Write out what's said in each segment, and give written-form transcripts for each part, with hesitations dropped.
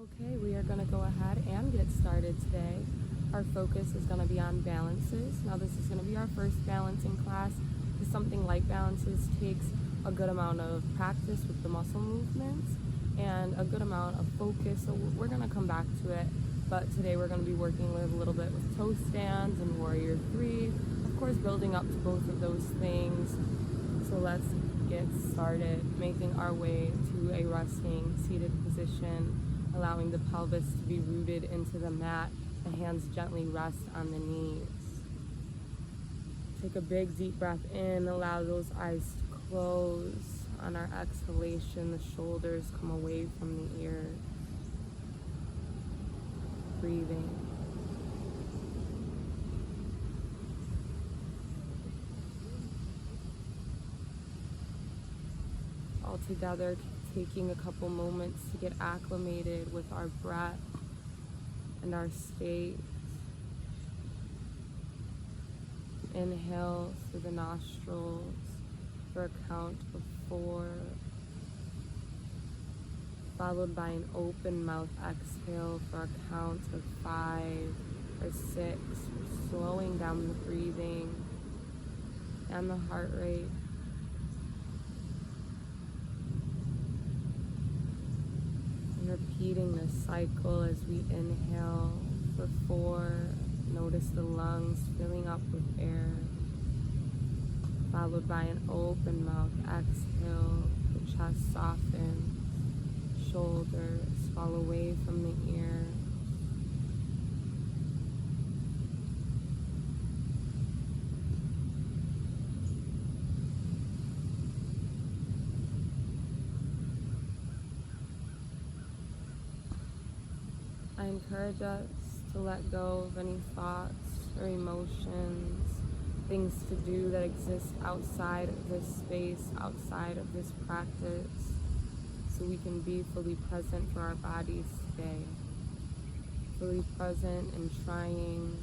Okay, we are going to go ahead and get started today. Our focus is going to be on balances. Now this is going to be our first balancing class. Because something like balances takes a good amount of practice with the muscle movements and a good amount of focus. So we're going to come back to it. But today we're going to be working with a little bit with toe stands and warrior three. Of course, building up to both of those things. So let's get started, making our way to a resting seated position, allowing the pelvis to be rooted into the mat. The hands gently rest on the knees. Take a big deep breath in, allow those eyes to close. On our exhalation, the shoulders come away from the ears. Breathing. All together, taking a couple moments to get acclimated with our breath and our state. Inhale through the nostrils for a count of 4, followed by an open mouth exhale for a count of 5 or 6. We're slowing down the breathing and the heart rate. Repeating this cycle as we inhale for 4. Notice the lungs filling up with air, followed by an open mouth exhale. The chest softens, shoulders fall away from the ear. I encourage us to let go of any thoughts or emotions, things to do that exist outside of this space, outside of this practice, so we can be fully present for our bodies today. Fully present and trying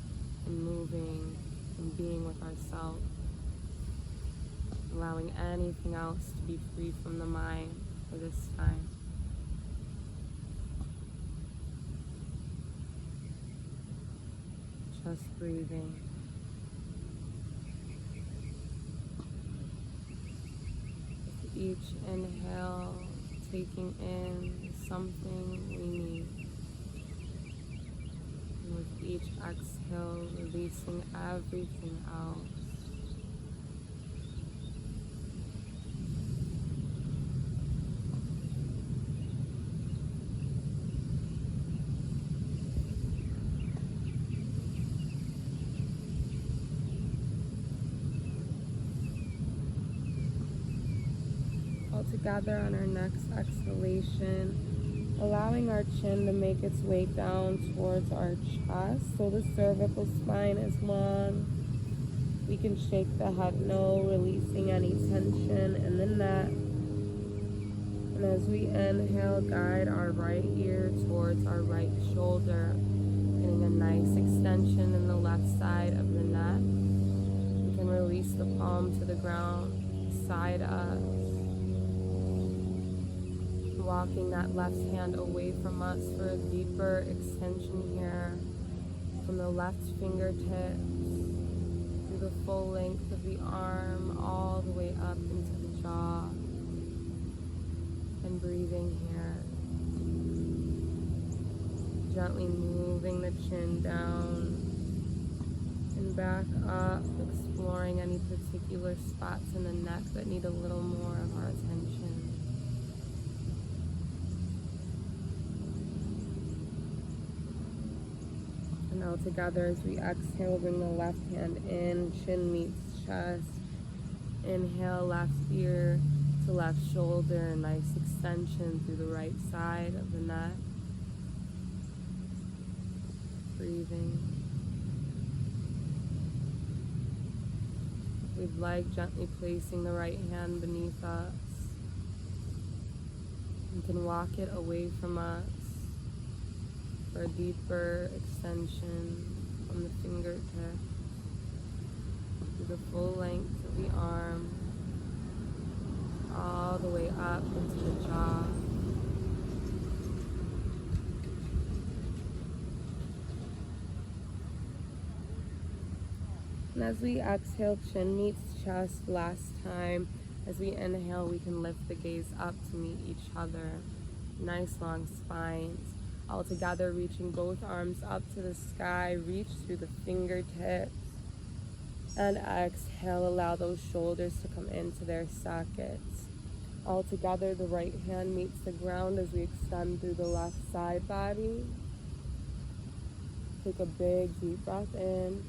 and moving and being with ourselves. Allowing anything else to be free from the mind for this time. Just breathing. With each inhale, taking in something we need. And with each exhale, releasing everything else. Together on our next exhalation, allowing our chin to make its way down towards our chest so the cervical spine is long. We can shake the head no, releasing any tension in the neck. And as we inhale, guide our right ear towards our right shoulder, getting a nice extension in the left side of the neck. We can release the palm to the ground beside us. Walking that left hand away from us for a deeper extension here, from the left fingertips through the full length of the arm, all the way up into the jaw, and breathing here. Gently moving the chin down and back up, exploring any particular spots in the neck that need a little more of our attention. Now together as we exhale, bring the left hand in, chin meets chest. Inhale, left ear to left shoulder, nice extension through the right side of the neck. Breathing. If we'd like, gently placing the right hand beneath us. You can walk it away from us for a deeper extension from the fingertip to the full length of the arm, all the way up into the jaw. And as we exhale, chin meets chest last time. As we inhale, we can lift the gaze up to meet each other. Nice long spines. All together, reaching both arms up to the sky. Reach through the fingertips. And exhale, allow those shoulders to come into their sockets. All together, the right hand meets the ground as we extend through the left side body. Take a big, deep breath in.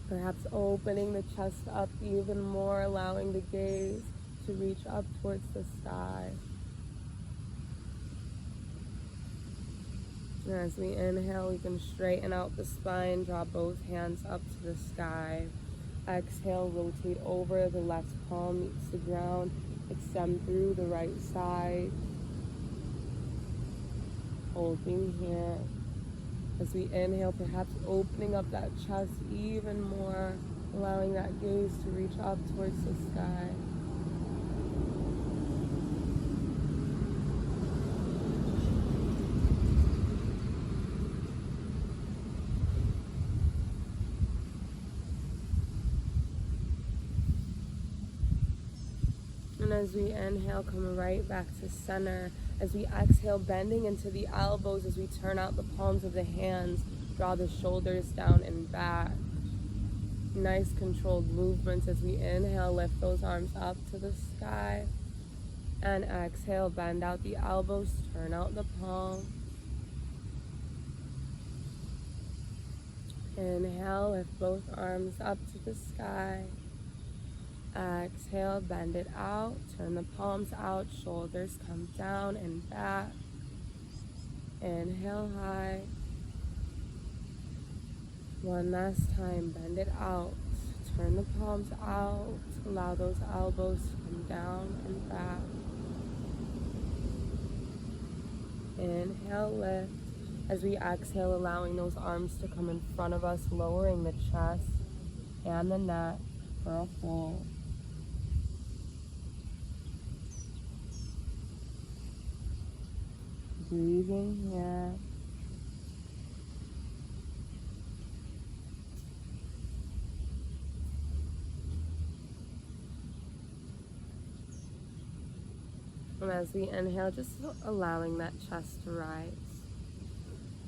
Perhaps opening the chest up even more, allowing the gaze to reach up towards the sky. And as we inhale, we can straighten out the spine, draw both hands up to the sky. Exhale, rotate over, the left palm meets the ground, extend through the right side. Holding here. As we inhale, perhaps opening up that chest even more, allowing that gaze to reach up towards the sky. And as we inhale, come right back to center. As we exhale, bending into the elbows as we turn out the palms of the hands, draw the shoulders down and back. Nice controlled movements as we inhale, lift those arms up to the sky. And exhale, bend out the elbows, turn out the palms. Inhale, lift both arms up to the sky. Exhale, bend it out, turn the palms out, shoulders come down and back. Inhale high. One last time, bend it out, turn the palms out, allow those elbows to come down and back. Inhale, lift. As we exhale, allowing those arms to come in front of us, lowering the chest and the neck for a fold. Breathing here. And as we inhale, just allowing that chest to rise.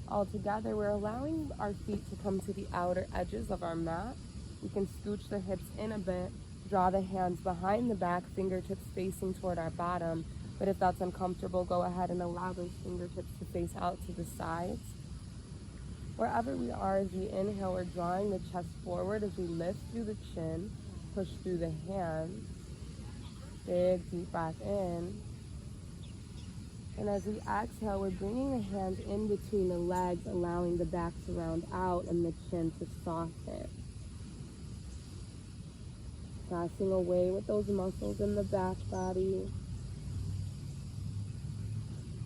All together, we're allowing our feet to come to the outer edges of our mat. We can scooch the hips in a bit, draw the hands behind the back, fingertips facing toward our bottom. But if that's uncomfortable, go ahead and allow those fingertips to face out to the sides. Wherever we are, as we inhale, we're drawing the chest forward as we lift through the chin, push through the hands. Big, deep breath in. And as we exhale, we're bringing the hands in between the legs, allowing the back to round out and the chin to soften. Passing away with those muscles in the back body.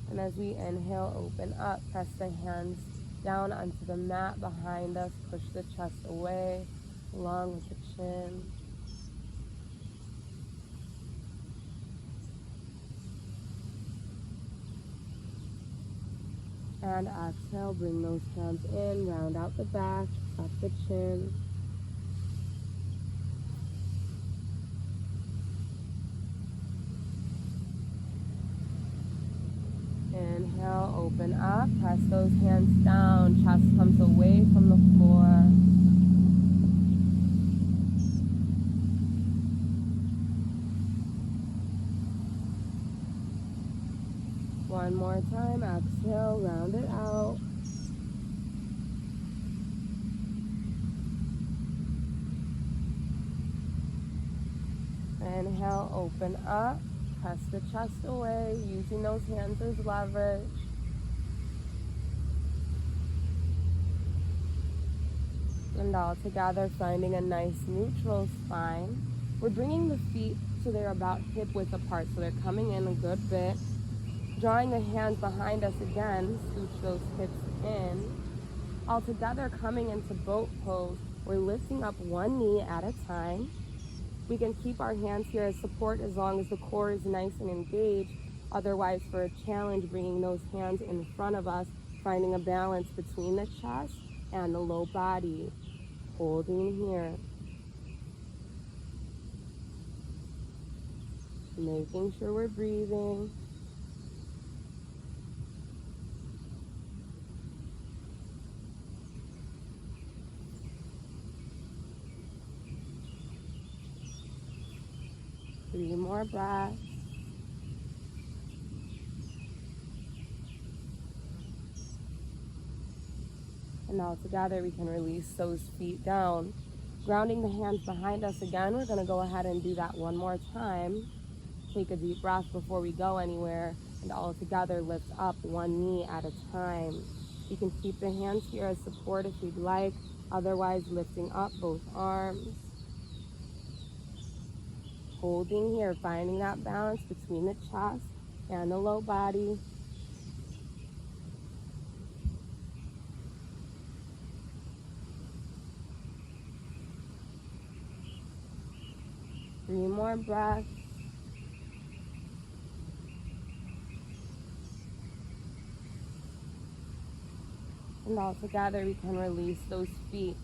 And as we inhale, open up, press the hands down onto the mat behind us, push the chest away, along with the chin. And exhale, bring those hands in, round out the back, up the chin. Inhale, open up, press those hands down, chest comes away from the floor. One more time, exhale, round it out. Inhale, open up. Press the chest away, using those hands as leverage. And all together, finding a nice neutral spine. We're bringing the feet so they're about hip width apart, so they're coming in a good bit. Drawing the hands behind us again, scooch those hips in. All together, coming into boat pose. We're lifting up one knee at a time. We can keep our hands here as support as long as the core is nice and engaged. Otherwise, for a challenge, bringing those hands in front of us, finding a balance between the chest and the low body. Holding here. Making sure we're breathing. Three more breaths. And all together we can release those feet down. Grounding the hands behind us again, we're going to go ahead and do that one more time. Take a deep breath before we go anywhere, and all together lift up one knee at a time. You can keep the hands here as support if you'd like, otherwise lifting up both arms. Holding here, finding that balance between the chest and the low body. Three more breaths. And all together we can release those feet.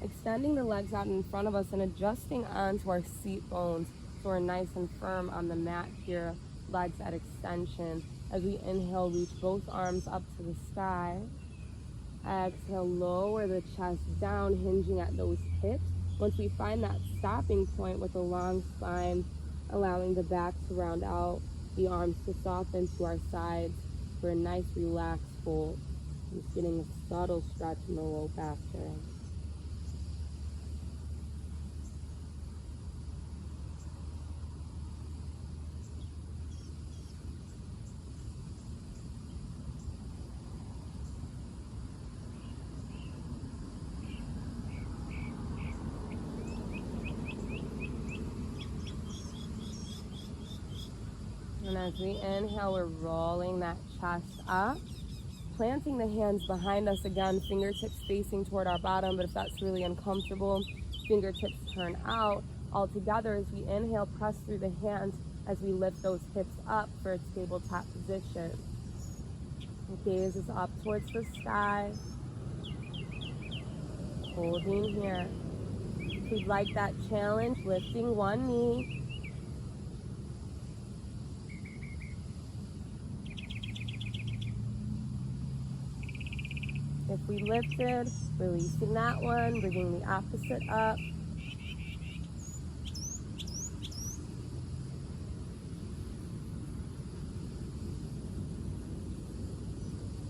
Extending the legs out in front of us and adjusting onto our seat bones so we're nice and firm on the mat here, legs at extension. As we inhale, reach both arms up to the sky. Exhale, lower the chest down, hinging at those hips. Once we find that stopping point with a long spine, allowing the back to round out, the arms to soften to our sides for a nice relaxed fold. Just getting a subtle stretch in the low back there. And as we inhale, we're rolling that chest up. Planting the hands behind us again, fingertips facing toward our bottom, but if that's really uncomfortable, fingertips turn out. All together as we inhale, press through the hands as we lift those hips up for a tabletop position. Gaze is up towards the sky. Holding here. If you'd like that challenge, lifting one knee. If we lifted, releasing that one, bringing the opposite up.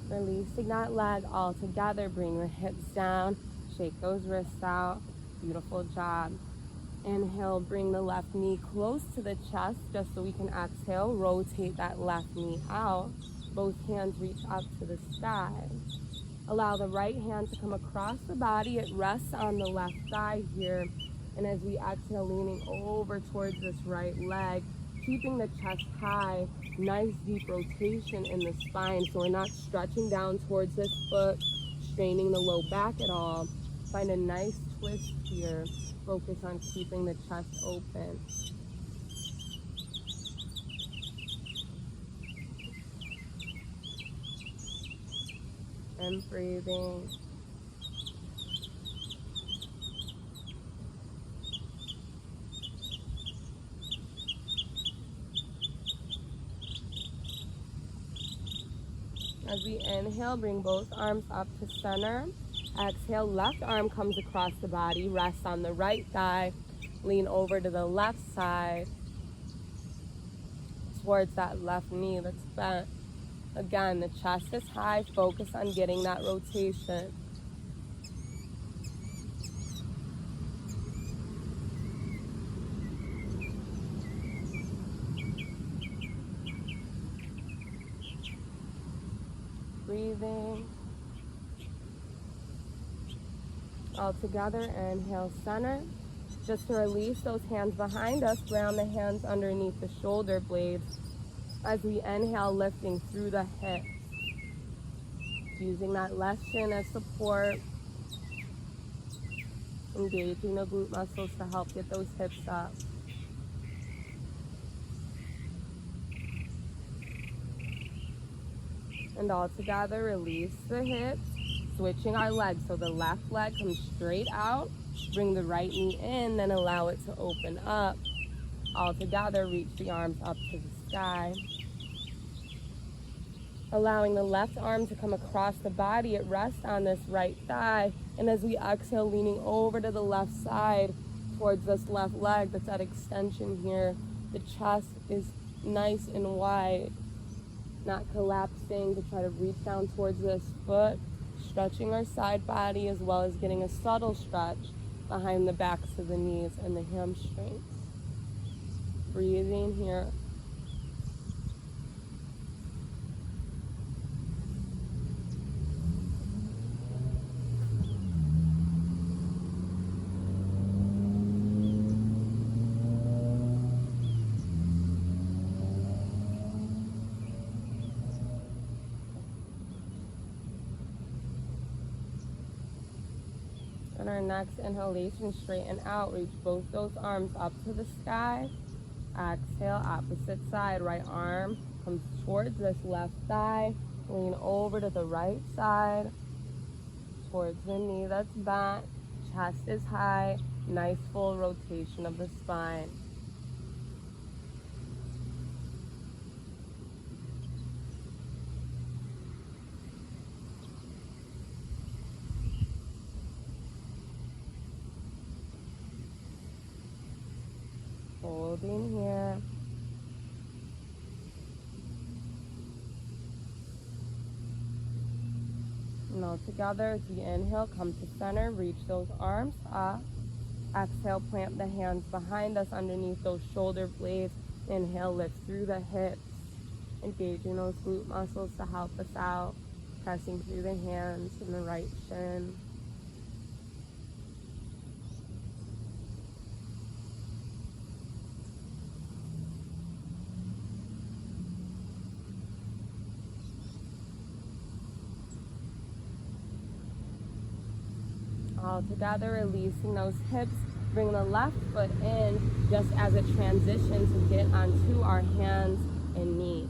Releasing that leg all together, bring the hips down, shake those wrists out. Beautiful job. Inhale, bring the left knee close to the chest just so we can exhale, rotate that left knee out. Both hands reach up to the sky. Allow the right hand to come across the body. It rests on the left thigh here. And as we exhale, leaning over towards this right leg, keeping the chest high, nice deep rotation in the spine. So we're not stretching down towards this foot, straining the low back at all. Find a nice twist here. Focus on keeping the chest open. And breathing. As we inhale, bring both arms up to center. Exhale, left arm comes across the body, rest on the right thigh, lean over to the left side, towards that left knee that's bent. Again, the chest is high, focus on getting that rotation. Breathing. All together, inhale, center. Just to release those hands behind us, ground the hands underneath the shoulder blades. As we inhale, lifting through the hips. Using that left shin as support. Engaging the glute muscles to help get those hips up. And all together, release the hips. Switching our legs, so the left leg comes straight out, Bring the right knee in, then allow it to open up. All together, reach the arms up to the sky. Allowing the left arm to come across the body, it rests on this right thigh. And as we exhale, leaning over to the left side towards this left leg, that's that extension here. The chest is nice and wide, not collapsing to try to reach down towards this foot. Stretching our side body as well as getting a subtle stretch behind the backs of the knees and the hamstrings. Breathing here. On our next inhalation, straighten out, reach both those arms up to the sky. Exhale, opposite side, right arm comes towards this left thigh. Lean over to the right side, towards the knee that's bent. Chest is high, nice full rotation of the spine. Holding here. And all together, as we inhale, come to center, reach those arms up. Exhale, plant the hands behind us underneath those shoulder blades. Inhale, lift through the hips, engaging those glute muscles to help us out, pressing through the hands and the right shin. All together, releasing those hips. Bring the left foot in just as a transition to get onto our hands and knees.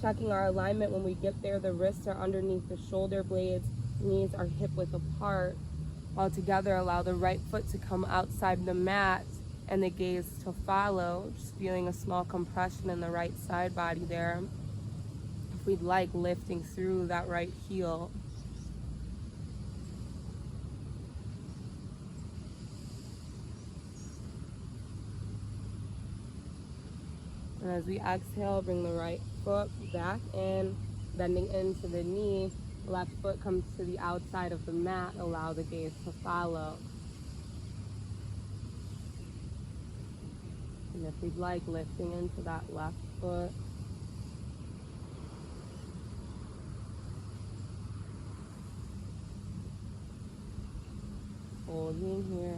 Checking our alignment when we get there. The wrists are underneath the shoulder blades. Knees are hip width apart. All together, allow the right foot to come outside the mat and the gaze to follow. Just feeling a small compression in the right side body there. If we'd like, lifting through that right heel. And as we exhale, bring the right foot back in, bending into the knee. Left foot comes to the outside of the mat. Allow the gaze to follow. And if we'd like, lifting into that left foot. Holding here.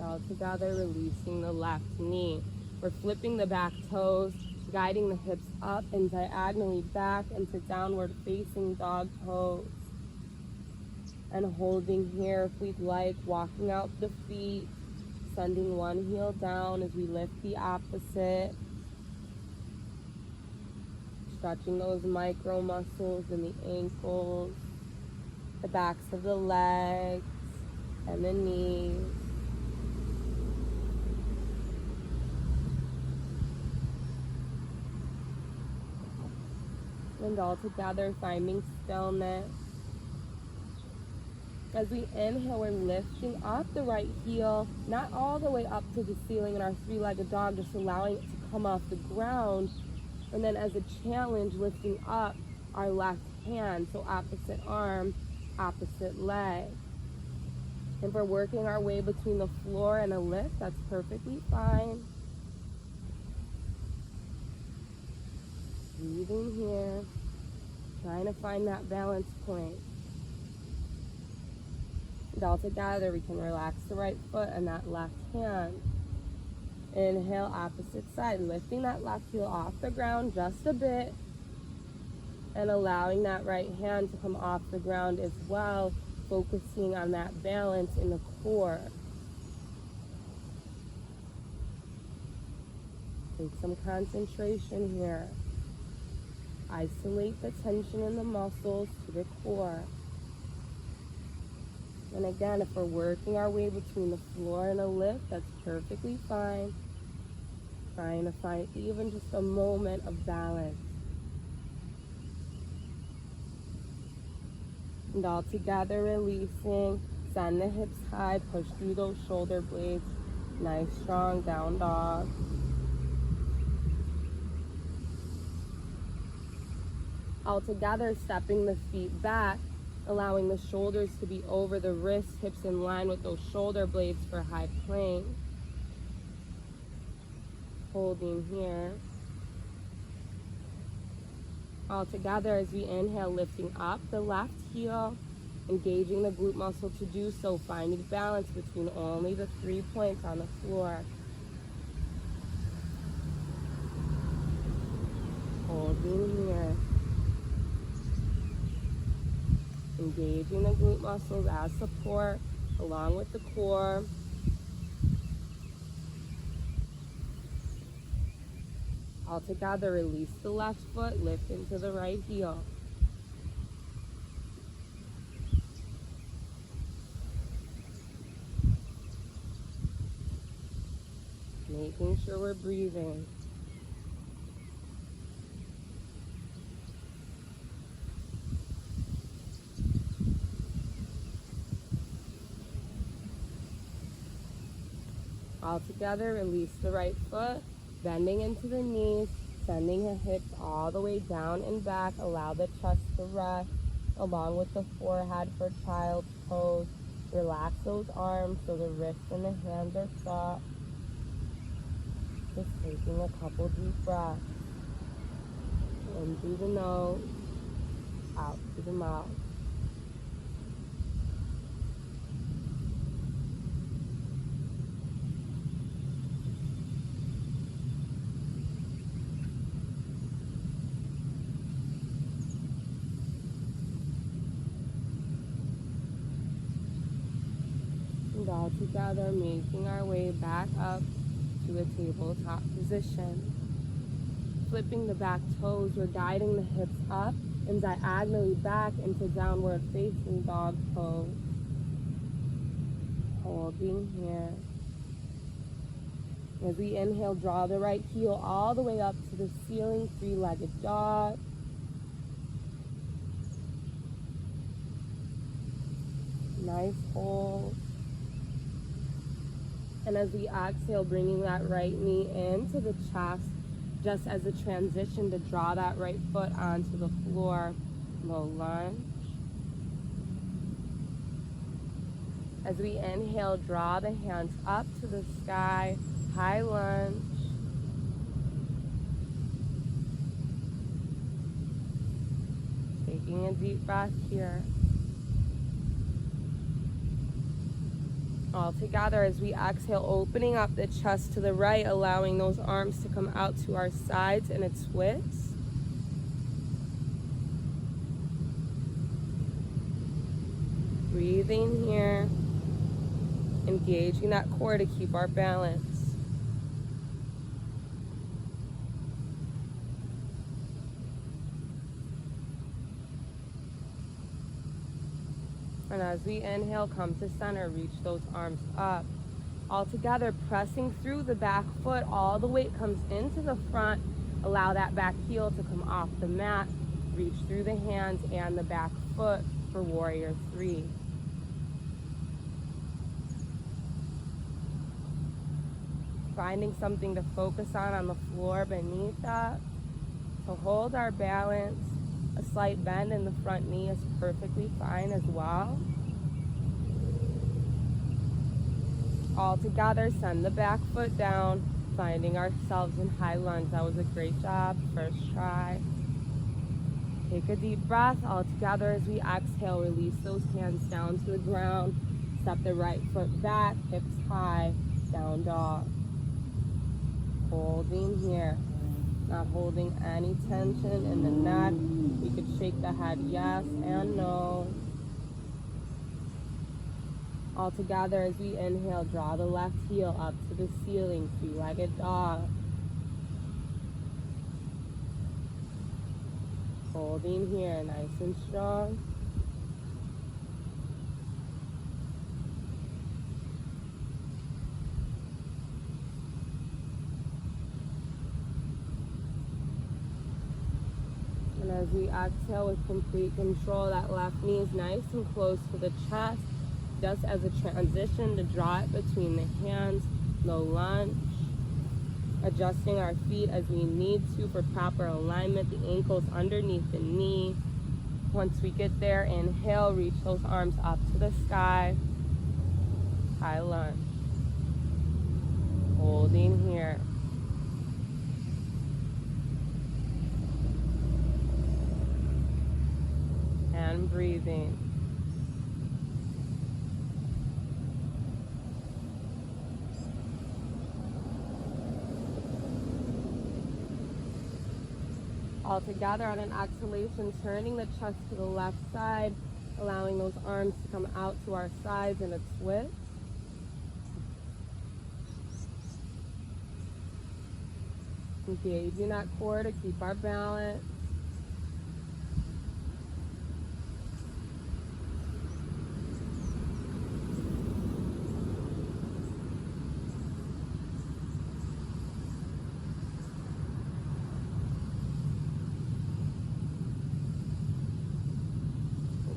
All together, releasing the left knee. We're flipping the back toes, guiding the hips up and diagonally back into downward facing dog pose. And holding here if we'd like, walking out the feet, sending one heel down as we lift the opposite. Stretching those micro muscles in the ankles, the backs of the legs, and the knees. And all together, finding stillness. As we inhale, we're lifting up the right heel, not all the way up to the ceiling in our three-legged dog, just allowing it to come off the ground. And then as a challenge, lifting up our left hand, so opposite arm, opposite leg. If we're working our way between the floor and a lift, that's perfectly fine. Breathing here, trying to find that balance point. And all together, we can relax the right foot and that left hand. Inhale, opposite side, lifting that left heel off the ground just a bit and allowing that right hand to come off the ground as well, focusing on that balance in the core. Take some concentration here. Isolate the tension in the muscles to the core. And again, if we're working our way between the floor and a lift, that's perfectly fine. Trying to find even just a moment of balance. And all together, releasing. Send the hips high, push through those shoulder blades. Nice, strong down dog. All together, stepping the feet back, allowing the shoulders to be over the wrists, hips in line with those shoulder blades for high plank. Holding here. All together as we inhale, lifting up the left heel, engaging the glute muscle to do so, finding balance between only the 3 points on the floor. Holding here. Engaging the glute muscles as support, along with the core. All together, release the left foot, lift into the right heel. Making sure we're breathing. All together, release the right foot, bending into the knees, sending the hips all the way down and back. Allow the chest to rest, along with the forehead for child's pose. Relax those arms so the wrists and the hands are soft. Just taking a couple deep breaths. In through the nose, out through the mouth. And all together, making our way back up to a tabletop position. Flipping the back toes, we're guiding the hips up and diagonally back into downward facing dog pose. Holding here. As we inhale, draw the right heel all the way up to the ceiling, three-legged dog. Nice hold. And as we exhale, bringing that right knee into the chest, just as a transition to draw that right foot onto the floor. Low lunge. As we inhale, draw the hands up to the sky, high lunge. Taking a deep breath here. All together as we exhale, opening up the chest to the right, allowing those arms to come out to our sides in a twist. Breathing here, engaging that core to keep our balance. And as we inhale, come to center, reach those arms up. All together, pressing through the back foot, all the weight comes into the front. Allow that back heel to come off the mat. Reach through the hands and the back foot for warrior three. Finding something to focus on the floor beneath that. So hold our balance. A slight bend in the front knee is perfectly fine as well. All together, send the back foot down, finding ourselves in high lunge. That was a great job. First try. Take a deep breath. All together as we exhale, release those hands down to the ground. Step the right foot back, hips high, down dog. Holding here. Not holding any tension in the neck. We could shake the head yes and no. All together as we inhale, draw the left heel up to the ceiling, three-legged dog. Holding here, nice and strong. And as we exhale with complete control, that left knee is nice and close to the chest, just as a transition to draw it between the hands, low lunge. Adjusting our feet as we need to for proper alignment, the ankles underneath the knee. Once we get there, inhale, reach those arms up to the sky. High lunge. Holding here. And breathing. All together on an exhalation, turning the chest to the left side, allowing those arms to come out to our sides in a twist. Engaging that core to keep our balance.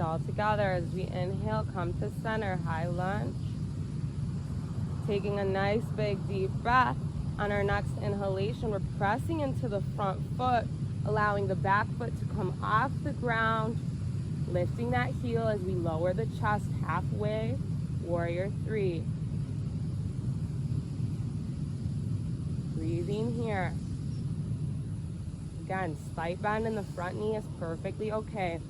All together as we inhale, come to center, high lunge. Taking a nice big deep breath. On our next inhalation, we're pressing into the front foot, allowing the back foot to come off the ground, lifting that heel as we lower the chest halfway, warrior three. Breathing here. Again, slight bend in the front knee is perfectly okay.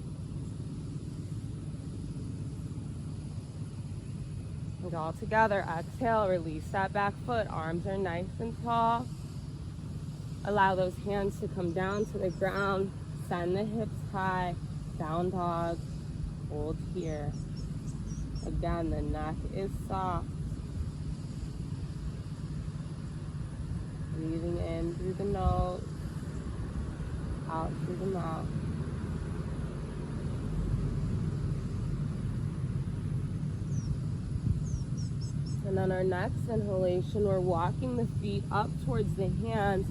And all together, exhale, release that back foot. Arms are nice and tall. Allow those hands to come down to the ground. Send the hips high. Down dog. Hold here. Again, the neck is soft. Breathing in through the nose. Out through the mouth. And on our next inhalation, we're walking the feet up towards the hands,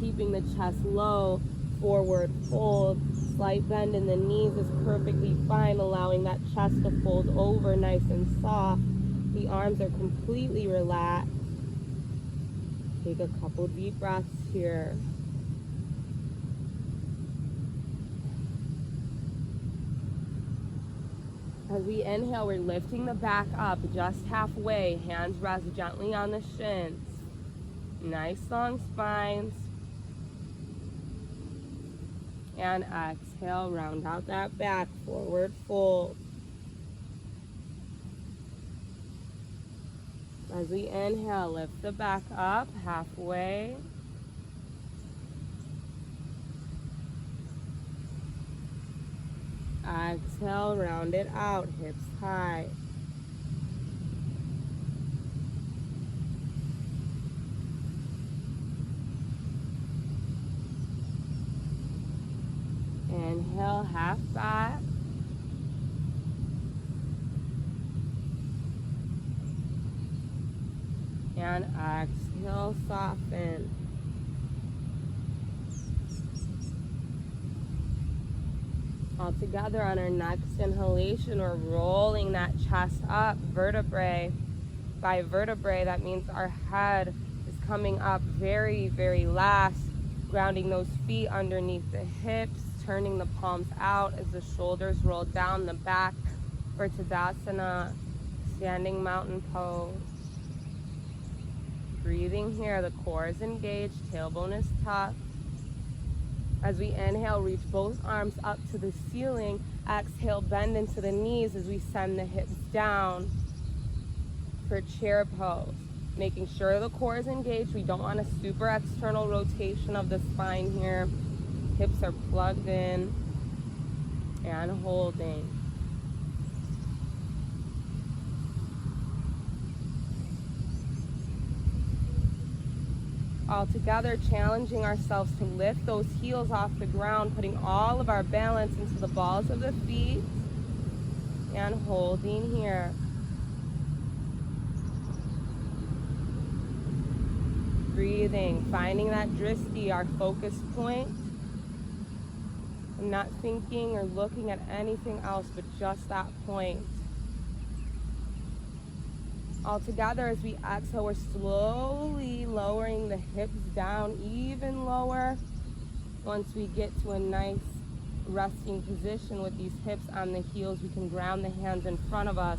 keeping the chest low, forward fold. Slight bend in the knees is perfectly fine, allowing that chest to fold over nice and soft. The arms are completely relaxed. Take a couple deep breaths here. As we inhale, we're lifting the back up just halfway. Hands rest gently on the shins. Nice long spines. And exhale, round out that back, forward fold. As we inhale, lift the back up halfway. Exhale, round it out, hips high. Inhale, half back. And exhale, soften. All together on our next inhalation, we're rolling that chest up vertebrae by vertebrae. That means our head is coming up very, very last, grounding those feet underneath the hips, turning the palms out as the shoulders roll down the back for Tadasana, standing mountain pose. Breathing here, the core is engaged, tailbone is tucked. As we inhale, reach both arms up to the ceiling. Exhale, bend into the knees as we send the hips down for chair pose. Making sure the core is engaged. We don't want a super external rotation of the spine here. Hips are plugged in and holding. All together, challenging ourselves to lift those heels off the ground, putting all of our balance into the balls of the feet and holding here. Breathing, finding that drishti, our focus point, and not thinking or looking at anything else but just that point. All together, as we exhale, we're slowly lowering the hips down even lower. Once we get to a nice resting position with these hips on the heels, we can ground the hands in front of us,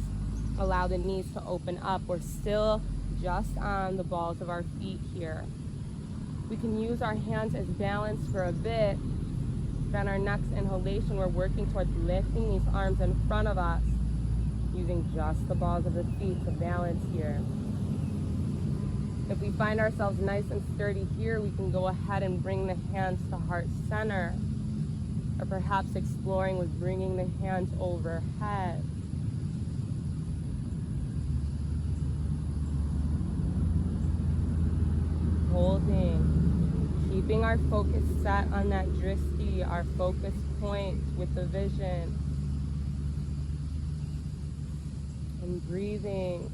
allow the knees to open up. We're still just on the balls of our feet here. We can use our hands as balance for a bit. Then our next inhalation, we're working towards lifting these arms in front of us, using just the balls of the feet to balance here. If we find ourselves nice and sturdy here, we can go ahead and bring the hands to heart center, or perhaps exploring with bringing the hands overhead. Holding, keeping our focus set on that drishti, our focus point with the vision. And breathing.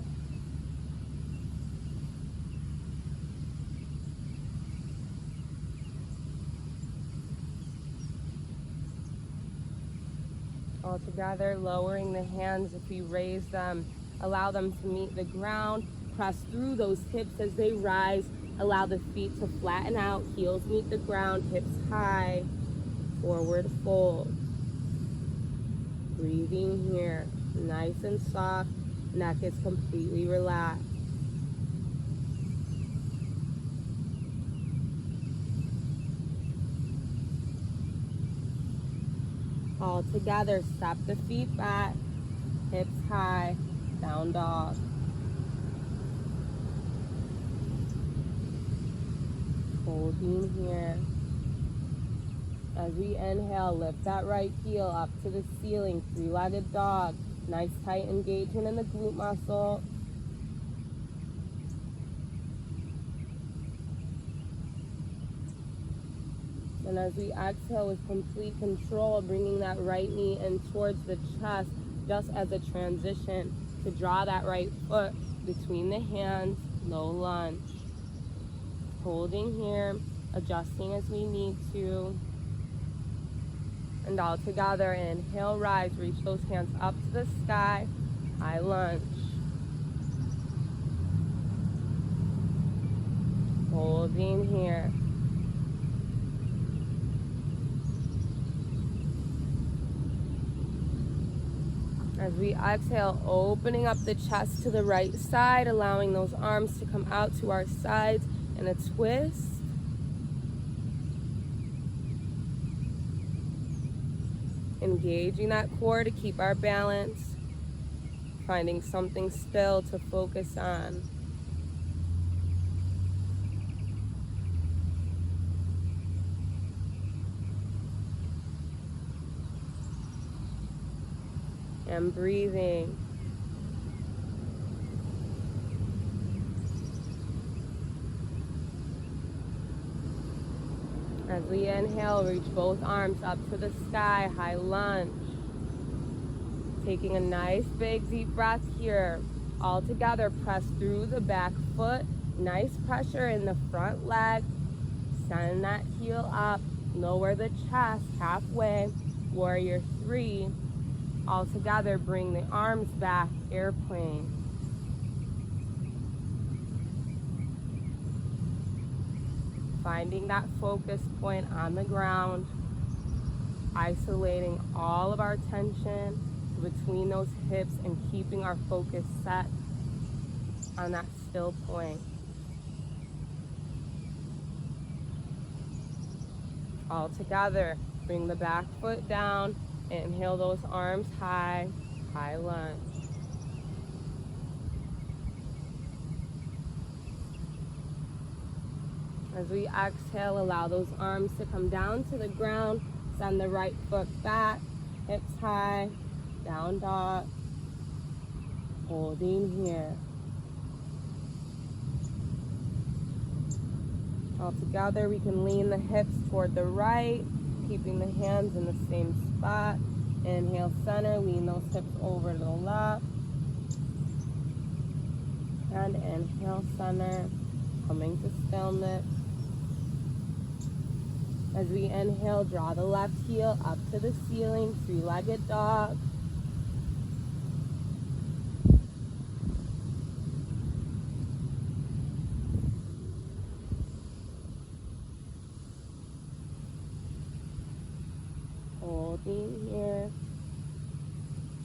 All together, lowering the hands if we raise them. Allow them to meet the ground. Press through those hips as they rise. Allow the feet to flatten out. Heels meet the ground, hips high. Forward fold. Breathing here. Nice and soft. Neck is completely relaxed. All together, step the feet back, hips high, down dog. Holding here. As we inhale, lift that right heel up to the ceiling, three-legged dog. Nice tight engagement in the glute muscle. And as we exhale with complete control, bringing that right knee in towards the chest, just as a transition to draw that right foot between the hands, low lunge. Holding here, adjusting as we need to. And all together, inhale, rise, reach those hands up to the sky, high lunge. Holding here. As we exhale, opening up the chest to the right side, allowing those arms to come out to our sides in a twist. Engaging that core to keep our balance, finding something still to focus on. And breathing. As we inhale, reach both arms up to the sky, high lunge. Taking a nice big deep breath here. All together, press through the back foot. Nice pressure in the front leg. Send that heel up. Lower the chest halfway. Warrior 3. All together, bring the arms back, airplane. Finding that focus point on the ground, isolating all of our tension between those hips and keeping our focus set on that still point. All together, bring the back foot down, inhale those arms high, high lunge. As we exhale, allow those arms to come down to the ground. Send the right foot back, hips high, down dog. Holding here. All together, we can lean the hips toward the right, keeping the hands in the same spot. Inhale, center, lean those hips over to the left. And inhale, center, coming to stillness. As we inhale, draw the left heel up to the ceiling, three-legged dog. Holding here.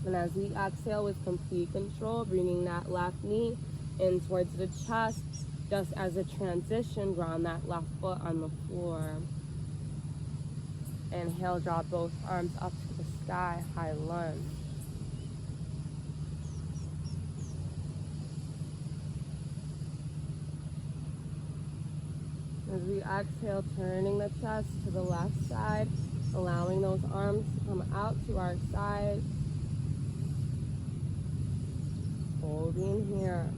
And as we exhale with complete control, bringing that left knee in towards the chest, just as a transition, ground that left foot on the floor. Inhale, draw both arms up to the sky, high lunge. As we exhale, turning the chest to the left side, allowing those arms to come out to our sides. Holding here.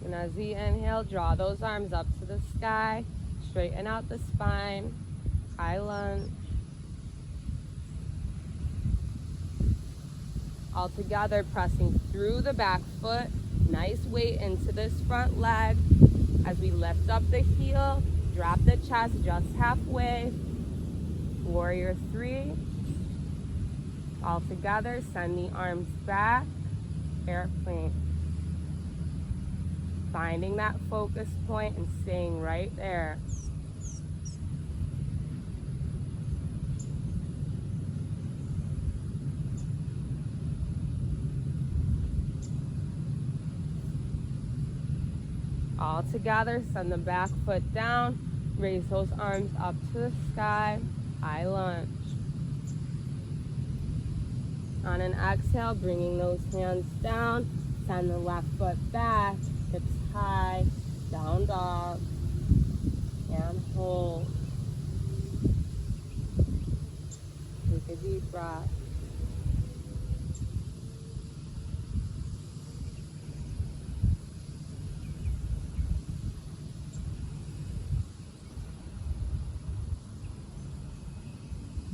And as we inhale, draw those arms up to the sky, straighten out the spine, high lunge. All together, pressing through the back foot, nice weight into this front leg. As we lift up the heel, drop the chest just halfway. Warrior three. All together, send the arms back, airplane. Finding that focus point and staying right there. All together, send the back foot down, raise those arms up to the sky, high lunge. On an exhale, bringing those hands down, send the left foot back, hips high, down dog, and hold. Take a deep breath.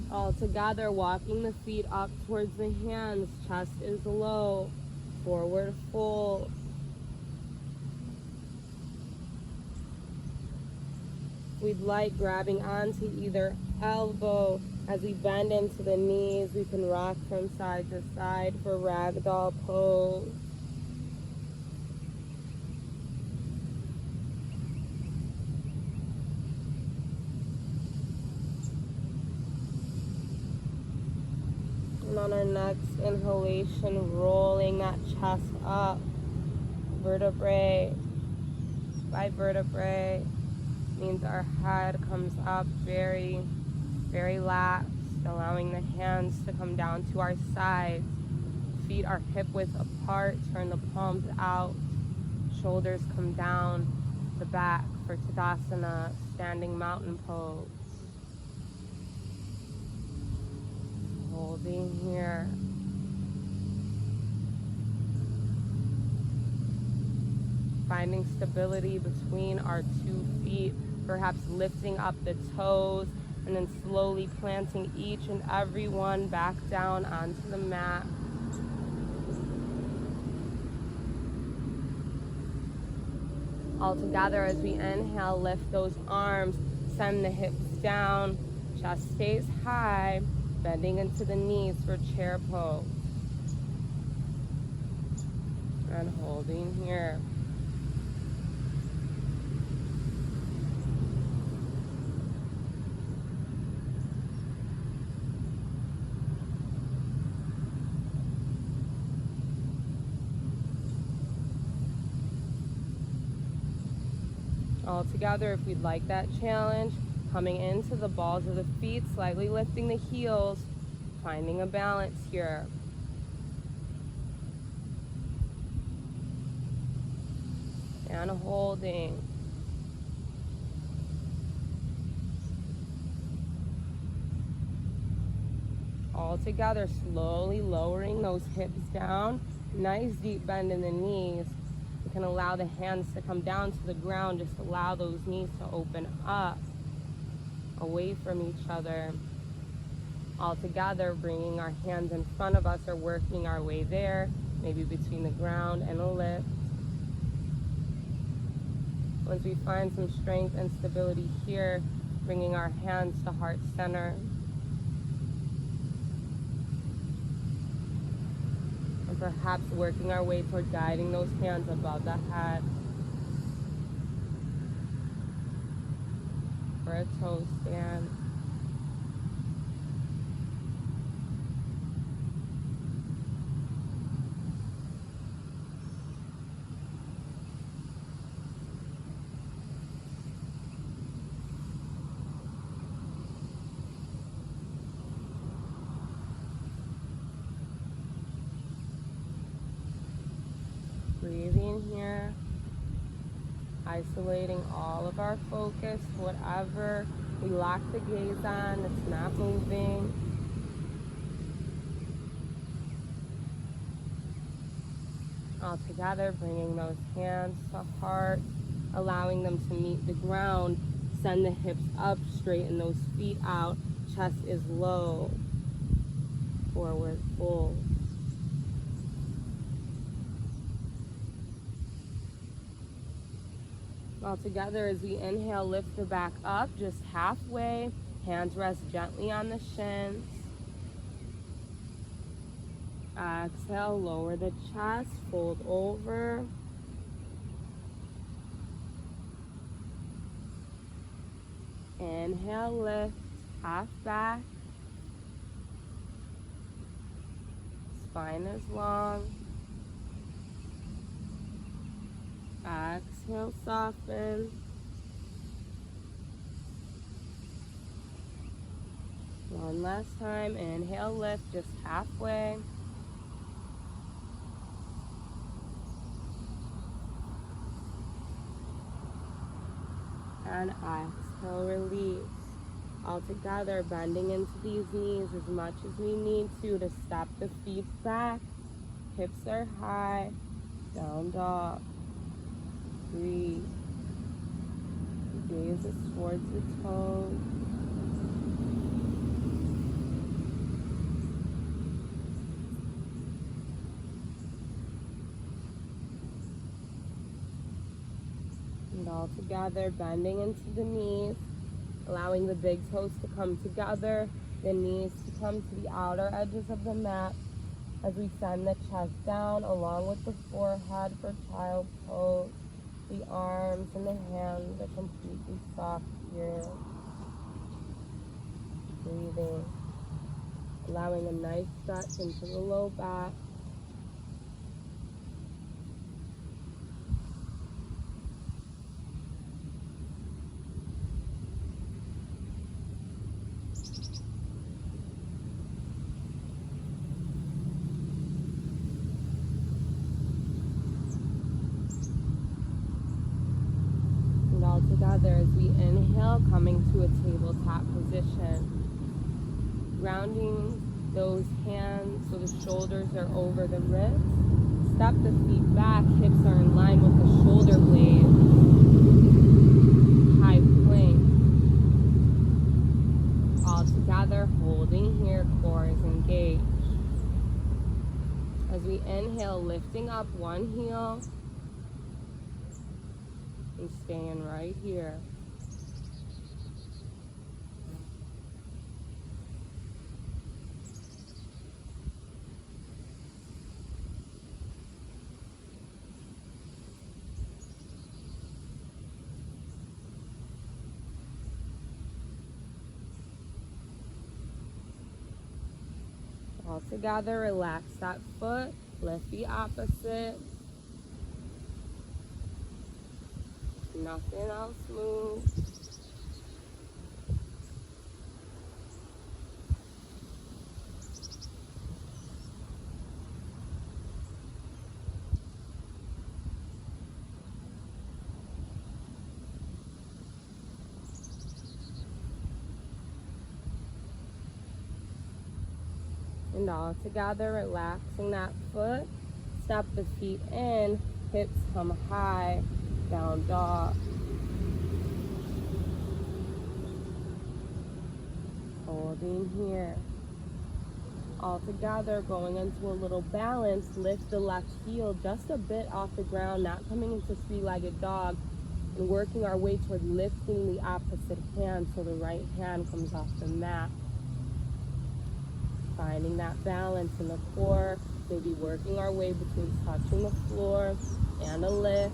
All together, walking the feet up towards the hands, chest is low, forward fold. We'd like grabbing onto either elbow. As we bend into the knees, we can rock from side to side for ragdoll pose. And on our next inhalation, rolling that chest up, vertebrae by vertebrae. Means our head comes up very, very lax, allowing the hands to come down to our sides. Feet are hip width apart, turn the palms out. Shoulders come down the back for Tadasana, standing mountain pose. Holding here. Finding stability between our 2 feet, perhaps lifting up the toes and then slowly planting each and every one back down onto the mat. All together, as we inhale, lift those arms, send the hips down, chest stays high, bending into the knees for chair pose. And holding here. All together, if we'd like that challenge, coming into the balls of the feet, slightly lifting the heels, finding a balance here. And holding. All together, slowly lowering those hips down. Nice deep bend in the knees. You can allow the hands to come down to the ground. Just allow those knees to open up, away from each other. All together, bringing our hands in front of us or working our way there, maybe between the ground and a lift. Once we find some strength and stability here, bringing our hands to heart center. And perhaps working our way toward guiding those hands above the head for a toe stand. Breathing here, isolating all of our focus, whatever we lock the gaze on, it's not moving. All together, bringing those hands to heart, allowing them to meet the ground, send the hips up, straighten those feet out, chest is low, forward fold. All together, as we inhale, lift the back up just halfway. Hands rest gently on the shins. Exhale, lower the chest, fold over. Inhale, lift, half back. Spine is long. Exhale, soften. One last time. Inhale, lift just halfway. And exhale, release. All together, bending into these knees as much as we need to step the feet back. Hips are high. Down dog. Breathe. Gaze is towards the toes. And all together, bending into the knees, allowing the big toes to come together, the knees to come to the outer edges of the mat as we send the chest down along with the forehead for child pose. The arms and the hands are completely soft here. Breathing. Allowing a nice stretch into the low back. Together as we inhale, coming to a tabletop position. Grounding those hands so the shoulders are over the wrists. Step the feet back, hips are in line with the shoulder blades. High plank. All together, holding here, core is engaged. As we inhale, lifting up one heel. And staying right here. All together, relax that foot, lift the opposite. Nothing else moves. And all together, relaxing that foot. Step the feet in, hips come high, down dog. Holding here. All together, going into a little balance. Lift the left heel just a bit off the ground, not coming into three-legged dog, and working our way toward lifting the opposite hand so the right hand comes off the mat. Finding that balance in the core, maybe working our way between touching the floor and a lift.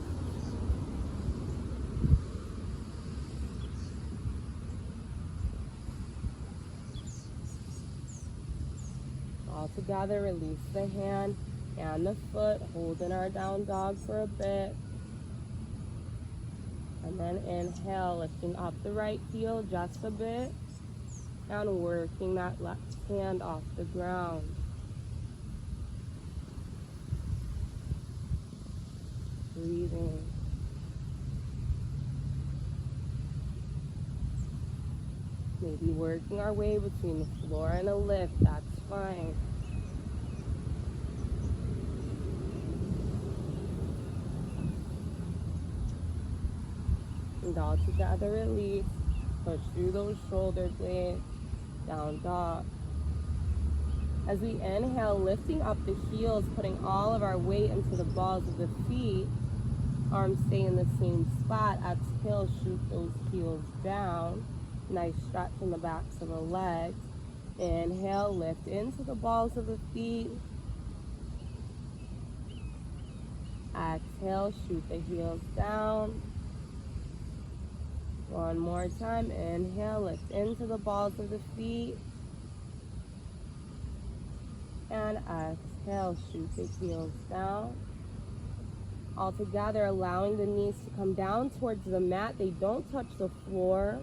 All together, release the hand and the foot, holding our down dog for a bit. And then inhale, lifting up the right heel just a bit and working that left hand off the ground. Breathing. Maybe working our way between the floor and a lift, that's fine. And all together, release. Push through those shoulder blades. Down dog. As we inhale, lifting up the heels, putting all of our weight into the balls of the feet. Arms stay in the same spot. Exhale, shoot those heels down. Nice stretch in the backs of the legs. Inhale, lift into the balls of the feet. Exhale, shoot the heels down. One more time. Inhale, lift into the balls of the feet. And exhale, shoot the heels down. All together, allowing the knees to come down towards the mat. They don't touch the floor,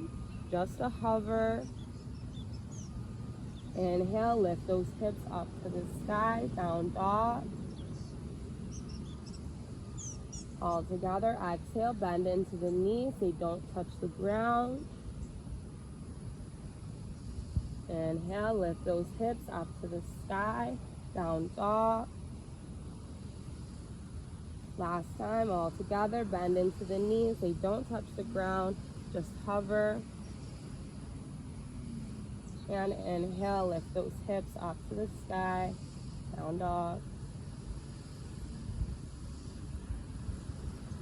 just a hover. Inhale, lift those hips up to the sky, down dog. All together, exhale, bend into the knees. They don't touch the ground. Inhale, lift those hips up to the sky, down dog. Last time, all together, bend into the knees. They don't touch the ground, just hover. And inhale, lift those hips up to the sky, down dog.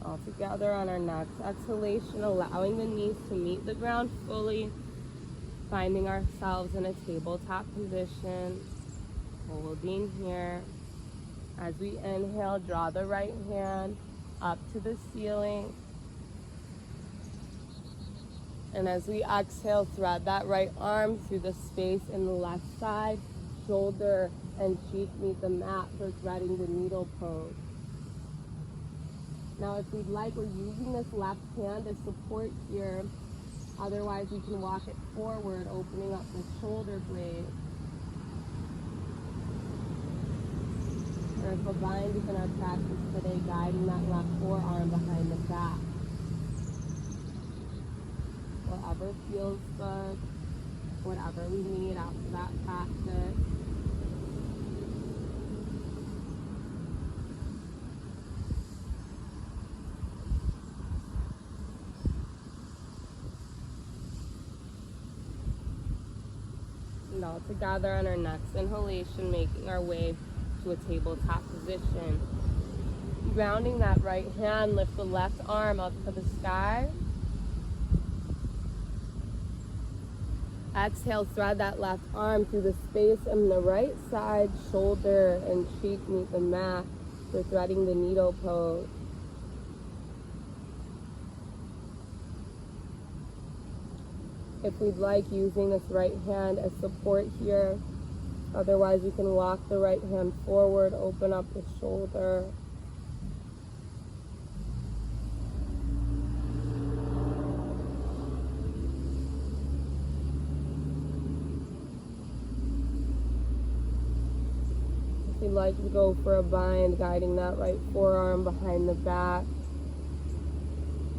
All together on our next exhalation, allowing the knees to meet the ground fully, finding ourselves in a tabletop position, holding here. As we inhale, draw the right hand up to the ceiling. And as we exhale, thread that right arm through the space in the left side, shoulder and cheek meet the mat for threading the needle pose. Now, if we'd like, we're using this left hand as support here. Otherwise, we can walk it forward, opening up the shoulder blade. Or if a bind is in our practice today, guiding that left forearm behind the back. Whatever feels good, whatever we need after that practice. And all together on our next inhalation, making our way to a tabletop position. Grounding that right hand, lift the left arm up to the sky. Exhale, thread that left arm through the space in the right side, shoulder and cheek meet the mat for threading the needle pose. If we'd like, using this right hand as support here. Otherwise, you can walk the right hand forward, open up the shoulder. If you'd like to go for a bind, guiding that right forearm behind the back.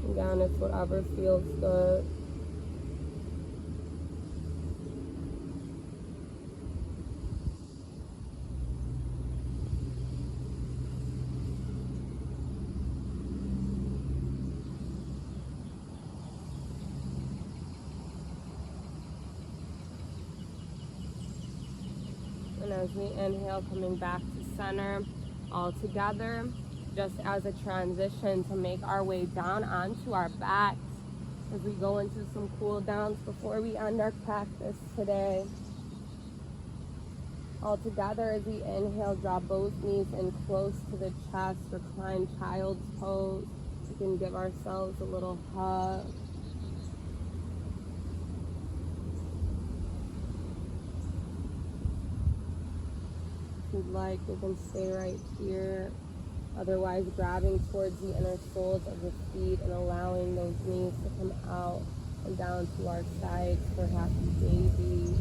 Again, it's whatever feels good. And as we inhale, coming back to center, all together, just as a transition to make our way down onto our backs as we go into some cool downs before we end our practice today. All together, as we inhale, draw both knees in close to the chest, recline child's pose. We can give ourselves a little hug. If you'd like, you can stay right here. Otherwise, grabbing towards the inner soles of the feet and allowing those knees to come out and down to our sides for happy baby.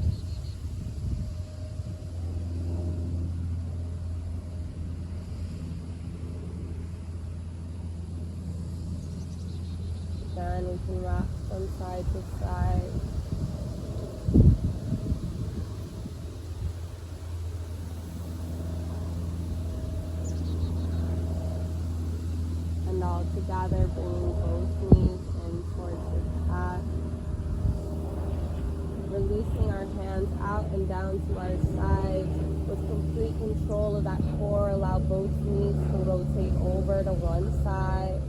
Again, we can rock from side to side. And all together, bringing both knees in towards the chest. Releasing our hands out and down to our sides with complete control of that core. Allow both knees to rotate over to one side.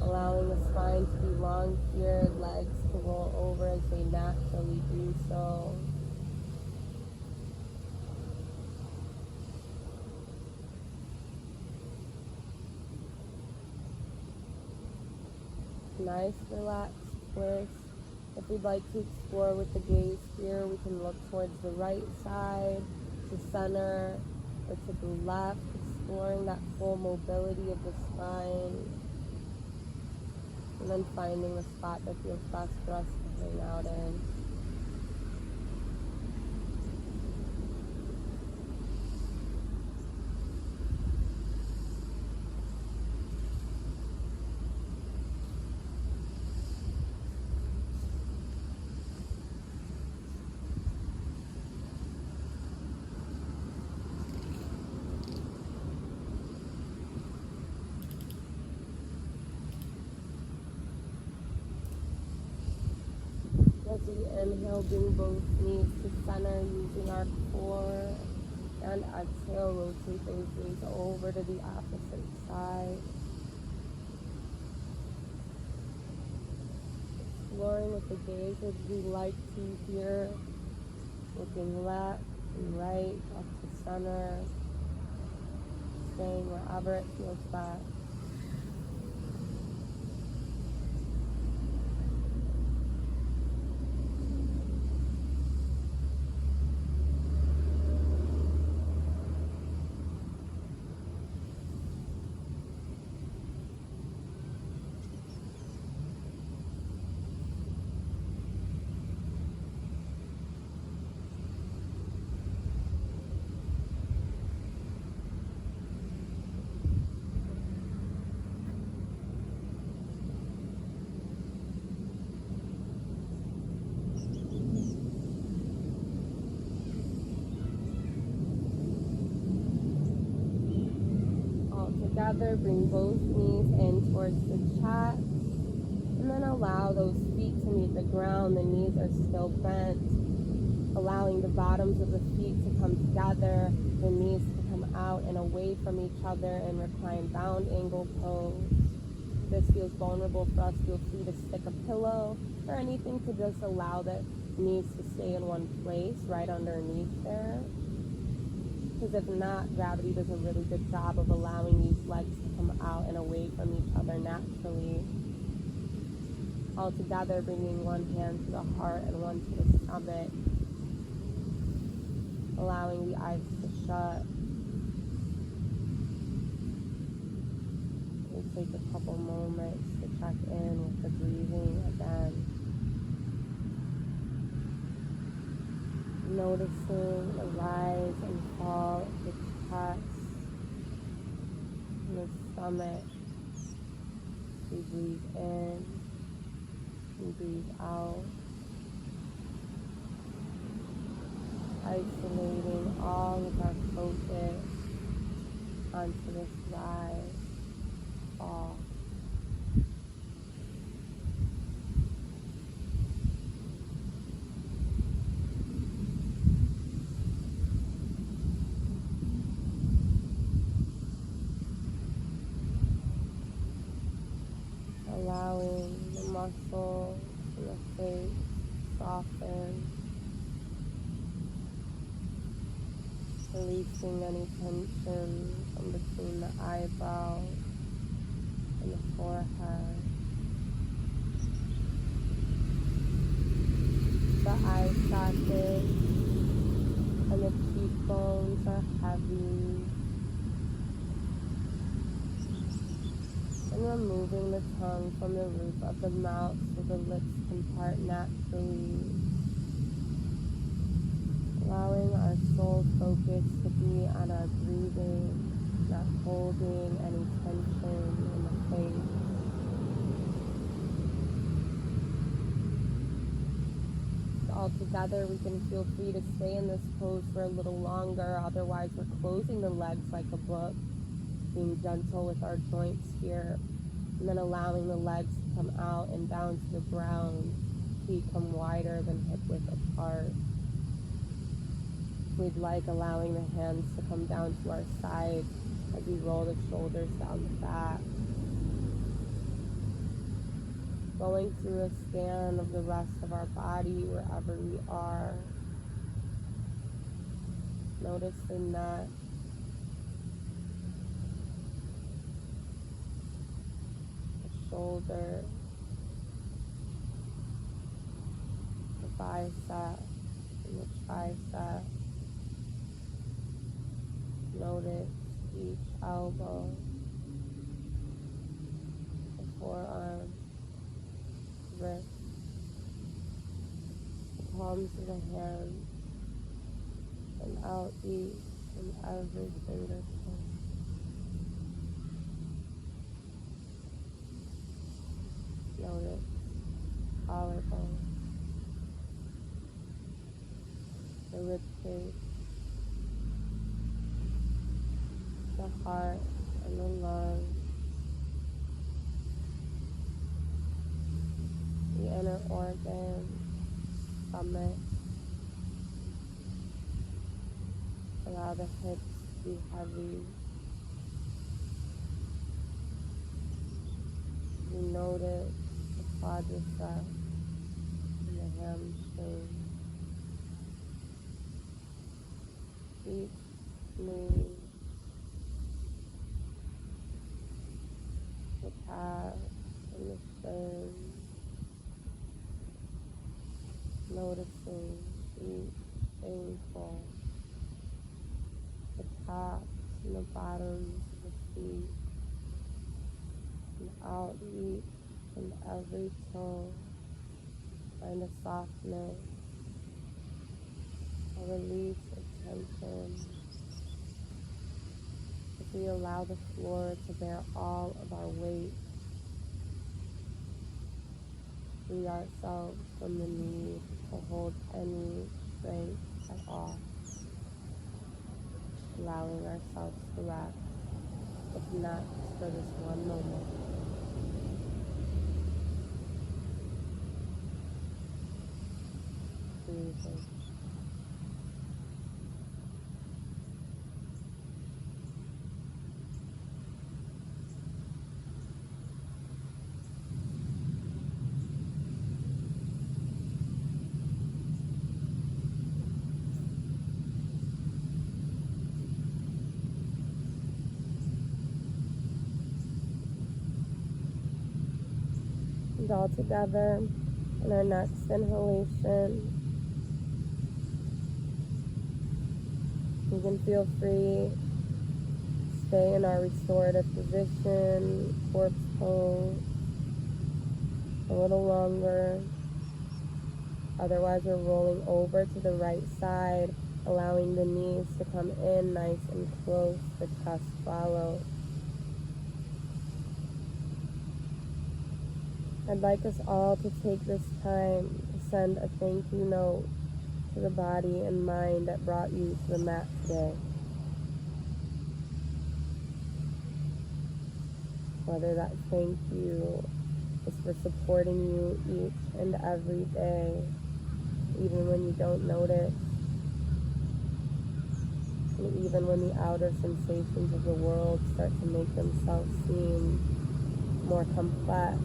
Allowing the spine to be long here, legs to roll over as they naturally do so. Nice, relaxed twist. If we'd like to explore with the gaze here, we can look towards the right side, to center, or to the left, exploring that full mobility of the spine. And then finding the spot that feels best for us to hang out in. As we inhale, bring both knees to center using our core. And exhale, rotate those knees over to the opposite side. Exploring with the gaze as we like to here. Looking left and right, up to center. Staying wherever it feels best. Together, bring both knees in towards the chest, and then allow those feet to meet the ground. The knees are still bent, allowing the bottoms of the feet to come together, the knees to come out and away from each other in reclined bound angle pose. If this feels vulnerable for us, feel free to stick a pillow or anything to just allow the knees to stay in one place right underneath there. Because if not, gravity does a really good job of allowing these legs to come out and away from each other naturally. All together, bringing one hand to the heart and one to the stomach, allowing the eyes to shut. We'll take a couple moments to check in with the breathing again. Noticing the rise and chest and the stomach. We breathe in and breathe out, isolating all of our focus onto this rise, fall. Allowing the muscles in the face soften, releasing any tension from between the eyebrows and the forehead. The eye sockets and the cheekbones are heavy. And removing the tongue from the roof of the mouth so the lips can part naturally. Allowing our sole focus to be on our breathing, not holding any tension in the face. All together, we can feel free to stay in this pose for a little longer. Otherwise, we're closing the legs like a book, being gentle with our joints here, and then allowing the legs to come out and down to the ground. Feet come wider than hip width apart. If we'd like, allowing the hands to come down to our sides as we roll the shoulders down the back. Going through a scan of the rest of our body wherever we are. Notice the neck, the shoulder, the bicep, and the tricep. Notice each elbow, the forearm, wrist, the palms of the hands, and out each and every fingertip. Notice collarbone, the rib cage, the heart and the lungs, the inner organs, stomach. Allow the hips to be heavy. You notice the quadriceps and the hamstring. Each knee, the calf and the shin. Noticing each ankle, the tops and the bottoms of the feet, and out each and every toe. Find a softness, a release of tension. As we allow the floor to bear all of our weight, free ourselves from the need to hold any strength at all. Allowing ourselves to rest, if not just for this one moment. Breathing. And all together in our next inhalation, we can feel free to stay in our restorative position, corpse pose, a little longer. Otherwise, we're rolling over to the right side allowing the knees to come in nice and close, the chest follows. I'd like us all to take this time to send a thank you note to the body and mind that brought you to the mat today. Whether that thank you is for supporting you each and every day, even when you don't notice, and even when the outer sensations of the world start to make themselves seem more complex,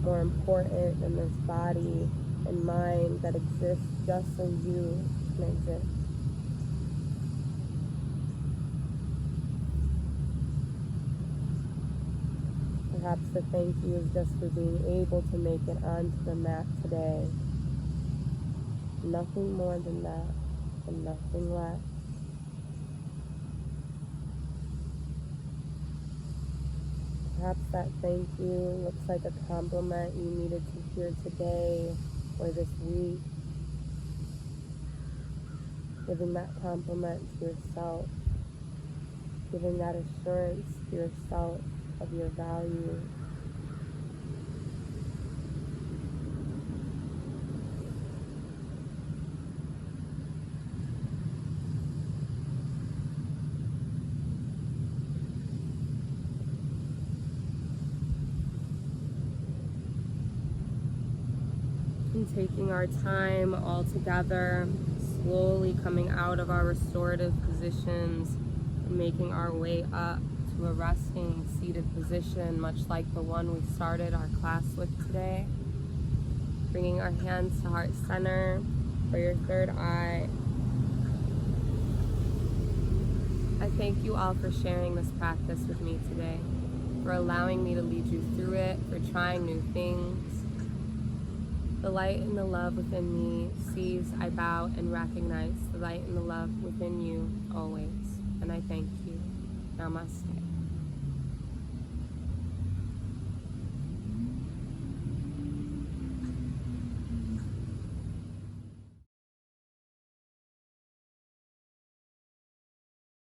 more important than this body and mind that exists just so you can exist. Perhaps the thank you is just for being able to make it onto the mat today. Nothing more than that, and nothing less. Perhaps that thank you looks like a compliment you needed to hear today or this week. Giving that compliment to yourself. Giving that assurance to yourself of your value. And taking our time all together, slowly coming out of our restorative positions, and making our way up to a resting seated position, much like the one we started our class with today. Bringing our hands to heart center for your third eye. I thank you all for sharing this practice with me today, for allowing me to lead you through it, for trying new things. The light and the love within me sees, I bow and recognize the light and the love within you always. And I thank you. Namaste.